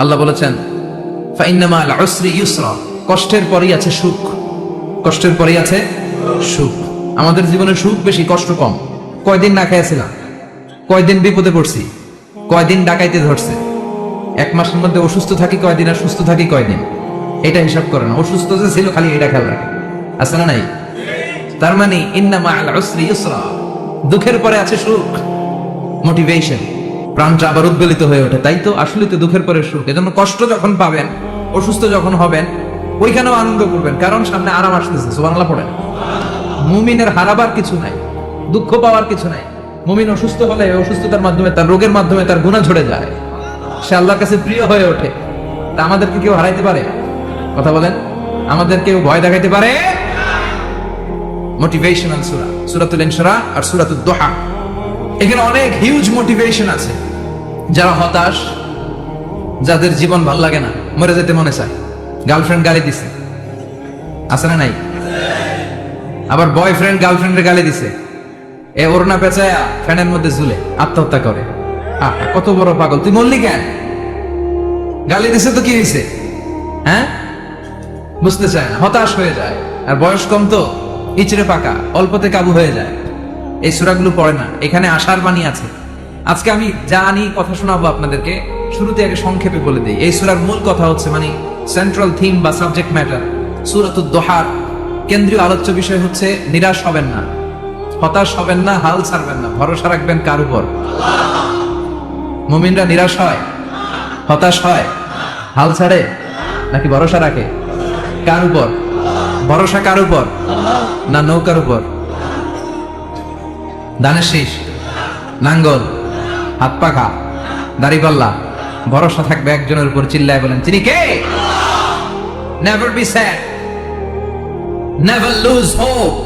আল্লাহ বলেছেন ফাইন্না মা'আল উসরি ইউসরা, কষ্টের পরেই আছে সুখ, কষ্টের পরেই আছে সুখ। আমাদের জীবনে সুখ বেশি, কষ্ট কম। কয়দিন না খেয়েছিলাম, কয়দিন বিপদে পড়ছি, কয়দিন ডাকাইতে ধরছে, এক মাসের মধ্যে অসুস্থ থাকি কয়দিন আর সুস্থ থাকি কয়দিন, এটা হিসাব করে না। অসুস্থ যে ছিল খালি এটা খেয়াল রাখে, আছে না নাই? তার মানে ইন্না মা'আল উসরি ইউসরা, দুঃখের পরে আছে সুখ, মোটিভেশন, প্রাণটা আবার উদ্বেলিত হয়ে ওঠে। তাই তো আসলে তো দুঃখের পরে সুখ। এজন্য কষ্ট যখন পাবেন, অসুস্থ যখন হবেন, ওইখানেও আনন্দ করবেন, কারণ সামনে আরাম আসতেছে। সুবহানাল্লাহ পড়েন। মুমিনের হারাবার কিছু নাই, দুঃখ পাওয়ার কিছু নাই। মুমিন অসুস্থ হলে অসুস্থতার মাধ্যমে, তার রোগের মাধ্যমে তার গুনাহ ঝরে যায়, সে আল্লাহর কাছে প্রিয় হয়ে ওঠে। তা আমাদেরকে কেউ হারাইতে পারে? কথা বলেন, আমাদের কেউ ভয় দেখাইতে পারে? মোটিভেশনাল সূরা সূরাতুল ইনশিরাহ আর সূরাতুদ দুহা, এখানে অনেক হিউজ মোটিভেশন আছে। যারা হতাশ, যাদের জীবন ভাল লাগে না, মরে যেতে মনে চায়, গার্লফ্রেন্ড গালি দিছে, আছে না নাই? আবার বয়ফ্রেন্ড গার্লফ্রেন্ডের গালি দিছে, এ ওড়না পেঁচায়া ফ্যানের মধ্যে ঝুলে আত্মহত্যা করে। কত বড় পাগল, তুই মরলি কেন? গালি দিছে তো কি হয়েছে? হ্যাঁ, বুঝতে চায় না, হতাশ হয়ে যায়। আর বয়স কম তো, ইচড়ে পাকা, অল্পতে কাবু হয়ে যায়। এই সূরাগুলো পড়ে না, এখানে আশার বাণী আছে। আজকে আমি জানি কথা শোনাবো আপনাদেরকে, শুরুতে আগে সংক্ষেপে বলে দিই। এই সূরার মূল কথা হচ্ছে, মানে সেন্ট্রাল থিম বা সাবজেক্ট ম্যাটার, সূরাতুদ দুহার কেন্দ্রীয় আলোচ্য বিষয় হচ্ছে নিরাশ হবেন না, হতাশ হবেন না, হাল ছাড়বেন না, ভরসা রাখবেন কার উপর? মুমিনরা নিরাশ হয়, হতাশ হয়, হাল ছাড়ে নাকি ভরসা রাখে? কার উপর ভরসা? কার উপর? না নৌকার উপর? ধানের শীষ, নাঙ্গল, হাত পাখা, দাড়িপাল্লা, ভরসা থাকবে একজনের উপর। চিল্লায় বলেন, তিনি কে? Never be sad, never lose hope.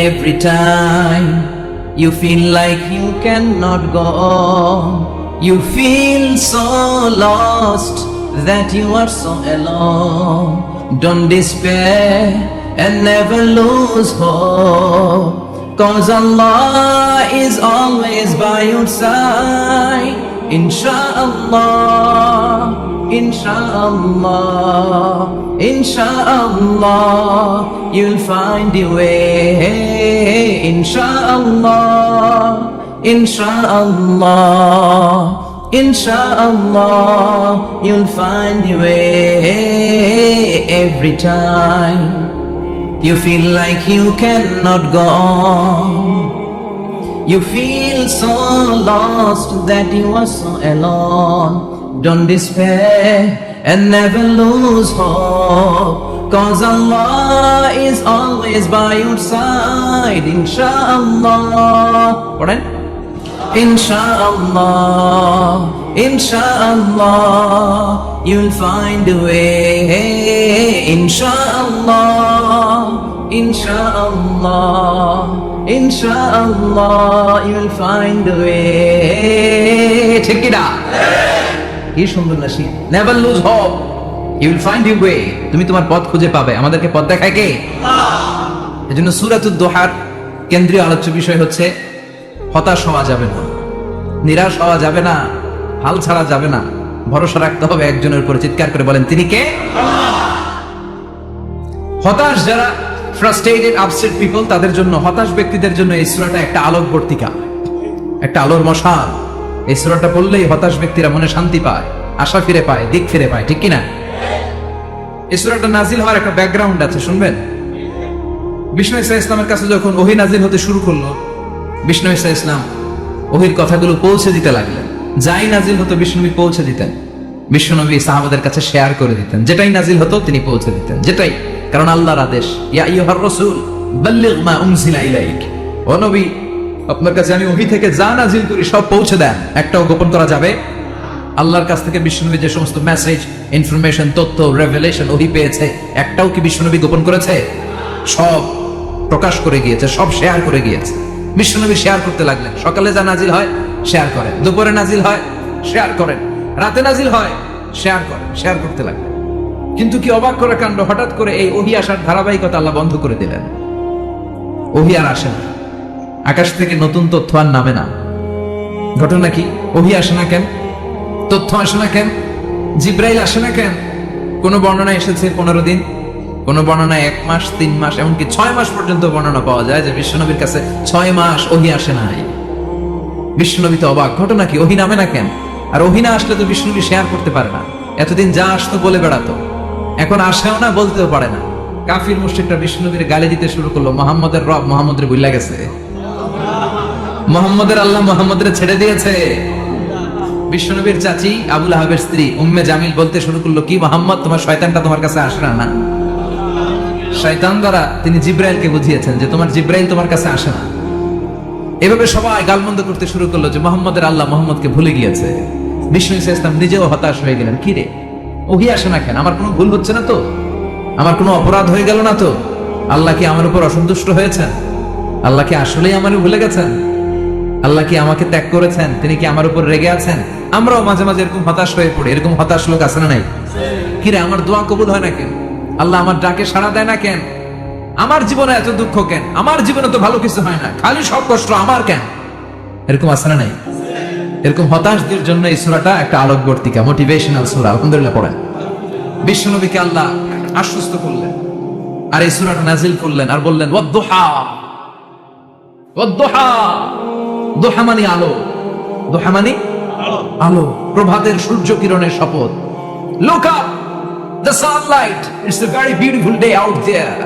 Every time you feel like you cannot go on, you feel so lost that you are so alone. Don't despair and never lose hope, 'cause Allah is always by your side. Insha'Allah, Insha'Allah, Insha'Allah, you'll find your way. Insha'Allah, Insha'Allah, Insha'Allah, you'll find your way. Every time you feel like you cannot go on, you feel so lost that you are so alone. Don't despair and never lose hope, 'cause Allah is always by your side. Insha'Allah, pardon? Insha'Allah, Insha'Allah, you'll find a way. Insha'Allah, Insha'Allah, Insha'Allah, you'll find a way. ঠিক কি না? কি সুন্দর না? Never lose hope, you will find your way. তুমি তোমার পথ খুঁজে পাবে। আমাদেরকে পথ দেখায় কে? আল্লাহ। এজন্য সূরাতুদ দুহার কেন্দ্রীয় আলোচ্য বিষয় হচ্ছে হতাশ হওয়া যাবে না, নিরাশ হওয়া যাবে না, হাল ছাড়া যাবে না, ভরসা রাখতে হবে একজনের উপর। চিৎকার করে বলেন, তিনি কে? হতাশ যারা, ফ্রাস্ট্রেটেড, আপসেট পিপল, তাদের জন্য, হতাশ ব্যক্তিদের জন্য এই সূরাটা একটা আলোকবর্তিকা, একটা আলোর মশাল। এই সূরাটা পড়লেই হতাশ ব্যক্তিরা মনে শান্তি পায়, আশা ফিরে পায়, দিক ফিরে পায়। ঠিক কিনা? এই সূরাটা নাজিল হওয়ার একটা ব্যাকগ্রাউন্ড আছে, শুনবেন। বিষ্ণু ঈসা ইসলামের কাছে যখন ওহী নাজিল হতে শুরু করলো, বিষ্ণু ঈসা ইসলাম ওহীর কথাগুলো পৌঁছে দিতে লাগলেন। যাই নাজিল হতো বিষ্ণুনবী পৌঁছে দিতেন, বিষ্ণুনবী সাহাবাদের কাছে শেয়ার করে দিতেন। যেটাই নাজিল হতো তিনি পৌঁছে দিতেন, যেটাই, কারণ আল্লাহর আদেশ, ইয়া আইয়ুহার রাসূল বাল্লিগ মা উনজিলা ইলাইক, ও নবী আপনার কাছে আমি ওহী থেকে যা নাজিল করি সব পৌঁছে দেন, একটাও গোপন করা যাবে? আল্লাহর কাছ থেকে বিষ্ণুনবী যে সমস্ত মেসেজ, ইনফরমেশন, তথ্য, রেভেলেশন ওহী পেয়েছে, একটাও কি বিষ্ণুনবী গোপন করেছে? সব প্রকাশ করে গিয়েছে, সব শেয়ার করে গিয়েছে। বিষ্ণুনবী শেয়ার করতে লাগলেন। সকালে যা নাজিল হয় শেয়ার করেন, দুপুরে নাজিল হয় শেয়ার করেন, রাতে নাজিল হয় শেয়ার করেন, শেয়ার করতে লাগলেন। কিন্তু কি অবাক করা কাণ্ড, হঠাৎ করে এই ওহী আসার ধারাবাহিকতা আল্লাহ বন্ধ করে দিলেন। ওহী আর আসে না, আকাশ থেকে নতুন তথ্য আর নামে না। ঘটনা কি? ওহী আসে না কেন? তথ্য আসে না কেন? জিব্রাইল আসে না কেন? কোন বর্ণনা এসেছে 15 দিন, কোন বর্ণনায় 1 মাস, 3 মাস, এমনকি 6 মাস পর্যন্ত বর্ণনা পাওয়া যায় যে বিশ্বনবীর কাছে 6 মাস ওহী আসে নাই। বিশ্বনবী তো অবাক, ঘটনা কি, ওহী নামে না কেন? আর ওহী না আসলে তো বিশ্বনবী শেয়ার করতে পারে না। এতদিন যা আসতো বলে বেড়াতো, এখন আসেও না, বলতেও পারে না। কাফির মুশরিকরা বিশ্বনবীর গালি দিতে শুরু করলো, মুহাম্মদের রব মুহাম্মদের ভুইলা গেছে, মুহাম্মদের আল্লাহ মুহাম্মদের ছেড়ে দিয়েছে। বিশ্বনবীর চাচি আবু লাহাবের স্ত্রী উম্মে জামিল বলতে শুরু করলো, কি মুহাম্মদ, তোমার শয়তানটা তোমার কাছে আসে না? শয়তান দ্বারা তিনি জিব্রাইলকে বুঝিয়েছেন যে তোমার জিব্রাইল তোমার কাছে আসে না। এভাবে সবাই গালমন্দ করতে শুরু করলো যে মুহাম্মদের আল্লাহ মুহাম্মদকে ভুলে গিয়েছে। বিষ্ণু ইসলাম নিজেও হতাশ হয়ে গেলেন, কি রে ওহী আসে না কেন? আমার কোনো ভুল হচ্ছে না তো? আমার কোনো অপরাধ হয়ে গেল না তো? আল্লাহ কি আমার উপর অসন্তুষ্ট হয়েছেন? আল্লাহ কি আসলেই আমার ভুলে গেছেন? আল্লাহ কি আমাকে ত্যাগ করেছেন? তিনি কি আমার উপর রেগে আছেন? আমরাও মাঝে মাঝে এরকম হতাশ হয়ে পড়ি। এরকম হতাশ লোক আছে না নাই? কিরে আমার দোয়া কবুল হয় না কেন? আল্লাহ আমার ডাকে সাড়া দেয় না কেন? আমার জীবনে এত দুঃখ কেন? আমার জীবনে তো ভালো কিছু হয় না, খালি সব কষ্ট আমার কেন? এরকম আছে না নাই? এরকম হতাশদের জন্য এই সূরাটা একটা আলোকবর্তিকা, মোটিভেশনাল সূরা। আলহামদুলিল্লাহ পড়েন। বিশ্বনবীকে আল্লাহ আশ্বস্ত করলেন আর এই সূরাটা নাজিল করলেন আর বললেন ওয়াদ-দুহা, ওয়াদ-দুহা। দুহা মানে আলো, দুহা মানে আলো, প্রভাতের সূর্য কিরণের শপথ। Look up, the sunlight, it's a very beautiful day out there.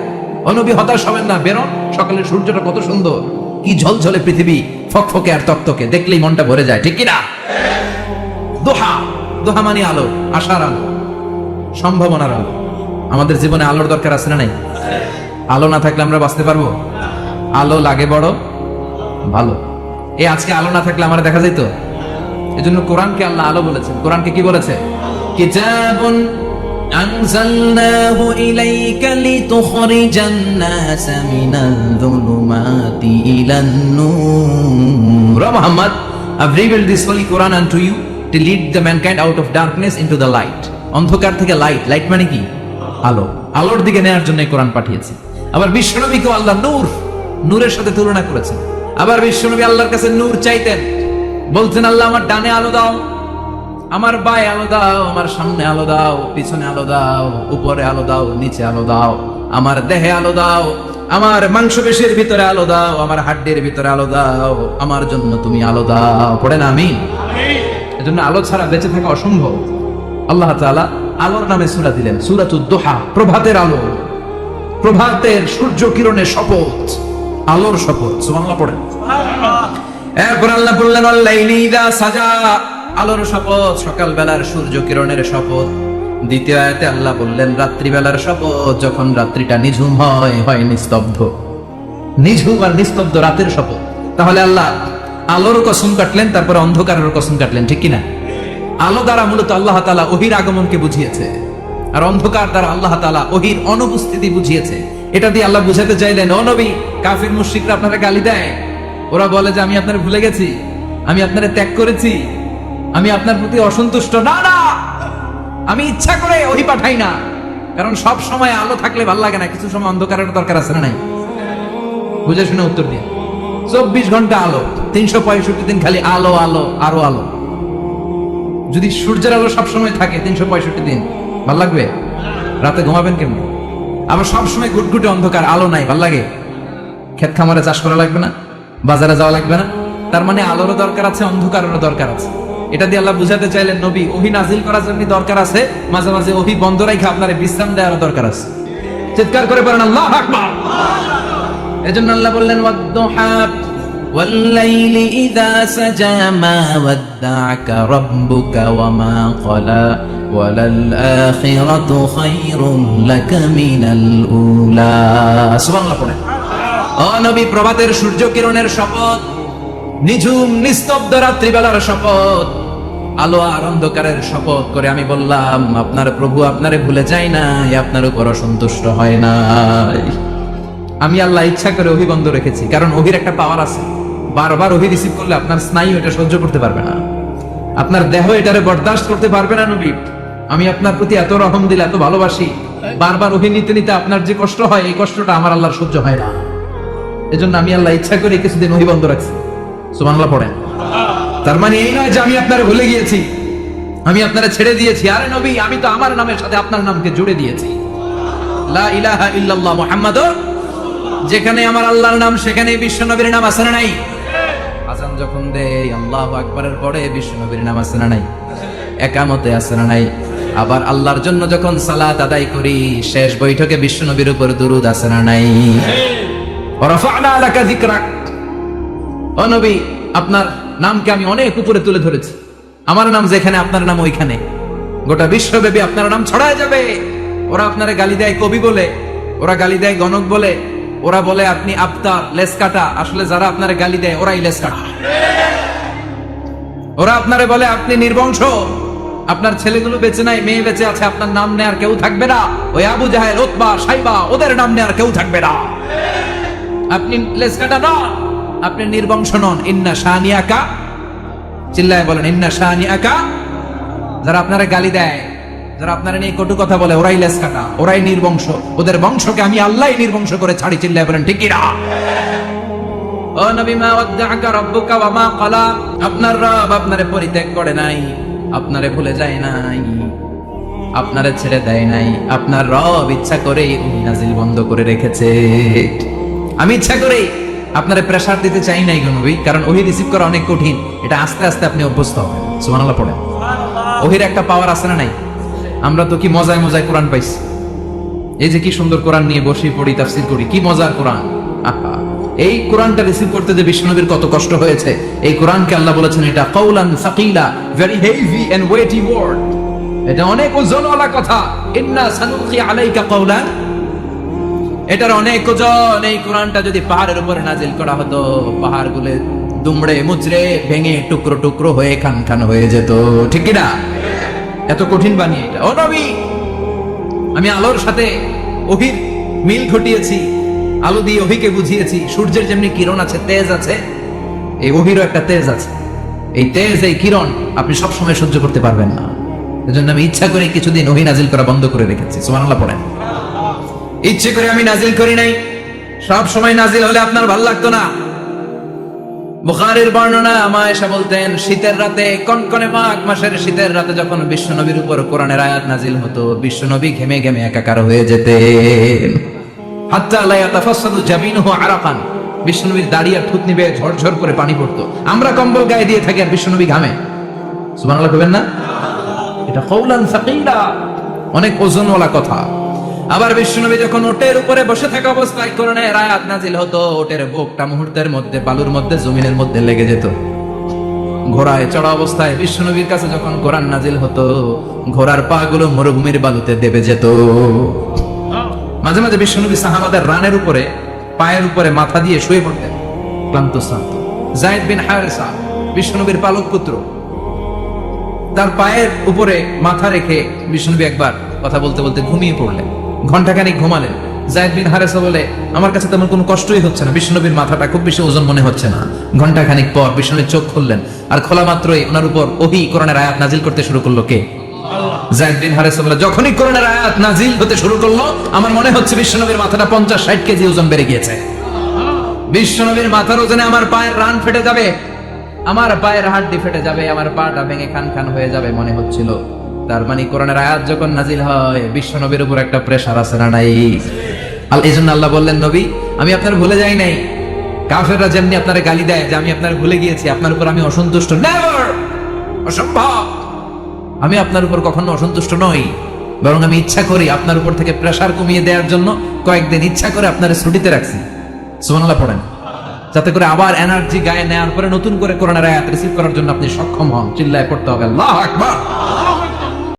ও নবী হতাশ হবেন না, বেরোন, সকালের সূর্যটা কত সুন্দর, কি ঝলঝলে পৃথিবী, ফকফকে আর তকতকে, দেখলেই মনটা ভরে যায়, ঠিক কি না? দুহা, দুহা মানে আলো, আশার আলো, সম্ভাবনার আলো। আমাদের জীবনে আলোর দরকার আছে না নাই? আলো না থাকলে আমরা বাঁচতে পারবো? আলো লাগে বড় ভালো। এই আজকে আলো না থাকলে আমরা দেখা যেত। এজন্য কোরআনকে আল্লাহ আলো বলেছেন। কোরআনকে কি বলেছে? কিতাবুন আনজালনাহু ইলাইকা লিতুখরিজান নাস মিনাল যুলুমাতি ইলান নূর। Muhammad, I've revealed this holy Quran unto you to lead the mankind out of darkness into the light. অন্ধকার থেকে লাইট, লাইট মানে কি? আলো, আলোর দিকে নেয়ার জন্য কোরআন পাঠিয়েছে। আবার বিশ্বনবীকে আল্লাহ নূর, নূরের সাথে তুলনা করেছেন। আবার বিশ্বনবী আল্লাহর কাছে নূর চাইতেন, বলতেন আল্লাহ আমার ডানে আলো দাও, আমার বায়ে আলো দাও, আমার সামনে আলো দাও, পিছনে আলো দাও, উপরে আলো দাও, নিচে আলো দাও, আমার দেহে আলো দাও, আমার মাংসপেশির ভিতরে আলো দাও, আমার হাড্ডির ভিতরে আলো দাও, আমার জন্য তুমি আলো দাও। পড়েন আমিন। এজন্য আলো ছাড়া বেঁচে থাকা অসম্ভব। আল্লাহ তাআলা আলোর নামে সূরা দিলেন, সূরাতুদ দুহা, প্রভাতের আলো, প্রভাতের সূর্য কিরণের শপথ, আলোর শপথ। সুবহানাল্লাহ পড়েন। এরপর আল্লাহ বললেন ওয়াল-লাইলি ইযা সাজা, আলোর শপথ, সকালবেলার সূর্য কিরণের শপথ। দ্বিতীয় আয়াতে আল্লাহ বললেন রাত্রিবেলার শপথ, যখন রাত্রিটা নিঝুম হয়, হয় নিস্তব্ধ, নিঝুম আর নিস্তব্ধ রাতের শপথ। তাহলে আল্লাহ আলোর কসম কাটলেন, তারপরে অন্ধকারের কসম কাটলেন, ঠিক কিনা? আলো দ্বারা মূলত আল্লাহ তাআলা ওহীর আগমনকে বুঝিয়েছে, আর অন্ধকার দ্বারা আল্লাহ তাআলা ওহীর অনুপস্থিতি বুঝিয়েছে। এটা দিয়ে আল্লাহ বুঝাতে চাইলেন, ও নবী, কাফির মুশরিকরা আপনারা গালি দেয়, ওরা বলে যে আমি আপনারে ভুলে গেছি, আমি আপনারে ত্যাগ করেছি, আমি আপনার প্রতি অসন্তুষ্ট। না না, আমি ইচ্ছা করে ওহী পাঠাই না, কারণ সব সময় আলো থাকলে ভালো লাগে না, কিছু সময় অন্ধকারের দরকার আছে না নাই? বুঝে শুনে উত্তর দিন। 24 ঘন্টা আলো, 365 দিন খালি আলো আলো আরো আলো। যদি সূর্যের আলো সবসময় থাকে 365 দিন, ভাল লাগবে? রাতে ঘুমাবেন কেমন? আবার সবসময় ঘুটঘুটে অন্ধকার, আলো নাই, ভাল লাগে? ক্ষেত খামারে চাষ করা লাগবে না, বাজারে যাওয়া লাগবে না। তার মানে আলোরও দরকার আছে, অন্ধকারেরও দরকার আছে। এটা দিয়ে আল্লাহ বুঝাতে চাইলেন, নবী, ওহী নাজিল করার জন্য দরকার আছে, মাঝে মাঝে ওহী বন্ধ রাখা আপনার বিশ্রাম দেওয়ার দরকার আছে। চিৎকার করে বলেন আল্লাহু আকবার। এজন্য আল্লাহ বললেন ওয়াদ-দুহা ওয়াল-লাইলি ইযা সাজা মা ওয়াদ্দা'আকা রাব্বুকা ওয়া মা ক্বালা ওয়ালাল-আখিরাতু খায়রুন লাকা মিনাল উলা। সুবহানাল্লাহ পড়েন। ও নবী, প্রভাতের সূর্য কিরণের শপথ, নিঝুম নিস্তব্ধ রাত্রিবেলার শপথ, আলো আর অন্ধকারের শপথ করে আমি বললাম, আপনার প্রভু আপনারে ভুলে যায় নাই, আপনার উপর অসন্তুষ্ট হয় নাই। আমি আল্লাহ ইচ্ছা করে ওহী বন্ধ রেখেছি, কারণ ওহীর একটা পাওয়ার আছে। বারবার ওহী রিসিভ করলে আপনার স্নায়ু এটা সহ্য করতে পারবে না, আপনার দেহ এটারে বরদাস্ত করতে পারবে না। নবী, আমি আপনার প্রতি এত রহম দিল, এত ভালোবাসি, বারবার ওহী নিতে নিতে আপনার যে কষ্ট হয়, এই কষ্টটা আমার আল্লাহর সহ্য হয় না। এজন্য আমি আল্লাহ ইচ্ছা করে কিছুদিন ওহী বন্ধ রাখছি। সুবহানাল্লাহ পড়েন। তার মানে এই নয় যে আমি আপনার ভুলে গিয়েছি, আমি আপনারা ছেড়ে দিয়েছি। আরে নবী, আমি তো আমার নামের সাথে আপনার নামকে জুড়ে দিয়েছি। লা ইলাহা ইল্লাল্লাহ মুহাম্মাদুর, যেখানে আমার আল্লাহর নাম সেখানে বিশ্ব নবীর নাম আছে না নাই? আযান যখন দেই আল্লাহু আকবারের পরে বিশ্ব নবীর নাম আছে না নাই? একামতে আছে না নাই? আবার আল্লাহর জন্য যখন সালাত আদায় করি শেষ বৈঠকে বিশ্ব নবীর উপর দুরূদ আছে না নাই? ওয়া রাফা'না লাকা যিকরাক, ও নবী আপনার নামকে আমি অনেক উপরে তুলে ধরেছি। আমার নাম যেখানে আপনার নাম ওইখানে, গোটা বিশ্বব্যাপী আপনার নাম ছড়ায় যাবে। ওরা আপনারে গালি দেয় কবি বলে, ওরা গালি দেয় গণক বলে, ওরা বলে আপনি আফতার লেস কাটা। আসলে যারা আপনারে গালি দেয় ওরাই লেস কাটা। ওরা আপনারে বলে আপনি নির্বংশ, আপনার ছেলেগুলো বেঁচে নাই, মেয়ে বেঁচে আছে, আপনার নাম নেয়ার কেউ থাকবে না। ওই আবু জাহেল, উতবা, সাইবা, ওদের নাম নেয়ার কেউ থাকবে না। আপনি লেস কাটা নন, আপনি নির্বংশ নন। ইন্না শানিয়াকা, চিল্লায় বলেন ইন্না শানিয়াকা। যারা আপনারা গালি দেয়, যারা আপনারা নিয়ে কটু কথা বলে, ওরাই লেস কাটা, ওরাই নির্বংশ। ওদের বংশকে আমি আল্লাহই নির্বংশ করে ছাড়ি। চিল্লায় বলেন ঠিক কি না? ও নবী, মা ওয়াদ্দাআকা রাব্বুকা ওয়া মা ক্বালা, আপনার রব আপনারে পরিত্যাগ করে নাই, আপনারে ভুলে যায় নাই, আপনারে ছেড়ে দেয় নাই। আপনার রব ইচ্ছা করেই ওহী নাজিল বন্ধ করে রেখেছে। আমি ইচ্ছা করেই আপনারে প্রেসার দিতে চাই নাই গো নবী, কারণ ওহী রিসিভ করা অনেক কঠিন। এটা আস্তে আস্তে আপনি অভ্যস্ত হবেন। সুবহানাল্লাহ পড়েন। ওহীর একটা পাওয়ার আছে না নাই? আমরা তো কি মজায় মজায় কোরআন পাইছি। এই যে কি সুন্দর কোরআন নিয়ে বসে পড়ি, তাফসীর করি, কি মজার কোরআন। আহা, এই কোরআনটা রিসিভ করতে যে বিশ্বনবীর কত কষ্ট হয়েছে। এই কোরআনকে আল্লাহ বলেছেন এটা কাওলান সাকিলা, very heavy and weighty word. এটা অনেক ওজনওয়ালা কথা। ইন্না সানুলকি আলাইকা কাওলান, এটার অনেক ওজন। এই কোরআনটা যদি পাহাড়ের উপরে নাজিল করা হতো, পাহাড়গুলো দুমড়ে মুচড়ে ভেঙে টুকরো টুকরো হয়ে খান খান হয়ে যেত। ঠিক কি না? এত কঠিন বানিয়ে এটা। ও নবী, আমি আলোর সাথে ওহীর মিল ঘটিয়েছি, আলো দিয়ে ওহীকে বুঝিয়েছি। সূর্যের যেমনি কিরণ আছে, তেজ আছে, এই ওহীরও একটা তেজ আছে। এই তেজ, এই কিরণ আপনি সব সময় সহ্য করতে পারবেন না। এজন্য আমি ইচ্ছা করে কিছুদিন ওহী নাজিল করা বন্ধ করে রেখেছি। সুবহানাল্লাহ পড়েন। ইচ্ছে করে আমি নাজিল করি নাই। সব সময় নাজিল হলে আপনার ভালো লাগতো না। বুখারীর বর্ণনা, আয়েশা বলতেন শীতের রাতে, কনকনে মাঘ মাসের শীতের রাতে যখন বিশ্বনবীর উপর কোরআনের আয়াত নাজিল হতো, বিশ্বনবী ঘেমে ঘেমে একাকার হয়ে যেতেন। হাত্তা লা ইয়াতাফাসসাদু জাবিনুহু আরাকান, বিশ্বনবীর দাড়ি আর থুতনি বেয়ে ঝরঝর করে পানি পড়তো। আমরা কম্বল গায়ে দিয়ে থাকি আর বিশ্বনবী ঘামে। সুবহানাল্লাহ কইবেন না? এটা কাওলান সাকিলা, অনেক ওজনওয়ালা কথা। আবার বিশ্বনবী যখন ওটের উপরে বসে থাকা অবস্থায় কোরআনের আয়াত নাজিল হতো, ওটের বুকটা মুহূর্তের মধ্যে বালুর মধ্যে, জমিনের মধ্যে লেগে যেত। ঘোড়ায় চড়া অবস্থায় বিশ্বনবীর কাছে যখন কোরআন নাজিল হতো, ঘোড়ার পা গুলো মরুভূমির বালুতে দেবে যেত। মাঝে মাঝে বিশ্বনবী সাহাবাদের রানের উপরে, পায়ের উপরে মাথা দিয়ে শুয়ে পড়তেন, ক্লান্ত শ্রান্ত। যায়েদ বিন হারেসা, বিশ্বনবীর পালক পুত্র, তার পায়ের উপরে মাথা রেখে বিশ্বনবী একবার কথা বলতে বলতে ঘুমিয়ে পড়লেন। ঘন্টাখানিক ঘুমালেন। যায়েদ বিন হারেসা বলে, আমার কাছে তেমন কোনো কষ্টই হচ্ছে না, বিশ্বনবীর মাথাটা খুব বেশি ওজন মনে হচ্ছে না। ঘন্টাখানিক পর বিশ্বনবী চোখ খুললেন, আর খোলা মাত্রই ওনার উপর ওহী কোরআনের আয়াত নাজিল করতে শুরু করলো। কে? যায়েদ বিন হারেসা বলে, যখনই কোরআনের আয়াত নাজিল হতে শুরু করলো, আমার মনে হচ্ছে বিশ্বনবীর মাথাটা 50-60 কেজি ওজন বেড়ে গিয়েছে। বিশ্বনবীর মাথার ওজনে আমার পায়ের রান ফেটে যাবে, আমার পায়ের হাড্ডি ফেটে যাবে, আমার পাটা ভেঙে খান খান হয়ে যাবে মনে হচ্ছিল। তার মানে কোরআনের আয়াত যখন নাজিল হয়, বিশ্বনবীর উপর একটা প্রেসার আছে না নাই? এইজন্য আল্লাহ বললেন, নবী আমি আপনার ভুলে যাই নাই। কাফেররা যেমনি আপনার গালি দেয় যে আমি আপনার ভুলে গিয়েছি, আপনার উপর আমি অসন্তুষ্ট, নেভার, অসম্ভব। আমি আপনার উপর কখনো অসন্তুষ্ট নই, বরং আমি ইচ্ছা করি আপনার উপর থেকে প্রেসার কমিয়ে দেওয়ার জন্য কয়েকদিন ইচ্ছা করে আপনার ছুটিতে রাখছি। সুবহানাল্লাহ পড়েন। যাতে করে আবার এনার্জি গায়ে নেওয়ার পরে নতুন করে কোরআনের আয়াত রিসিভ করার জন্য আপনি সক্ষম হন। চিল্লায় পড়তে হবে আল্লাহু আকবার।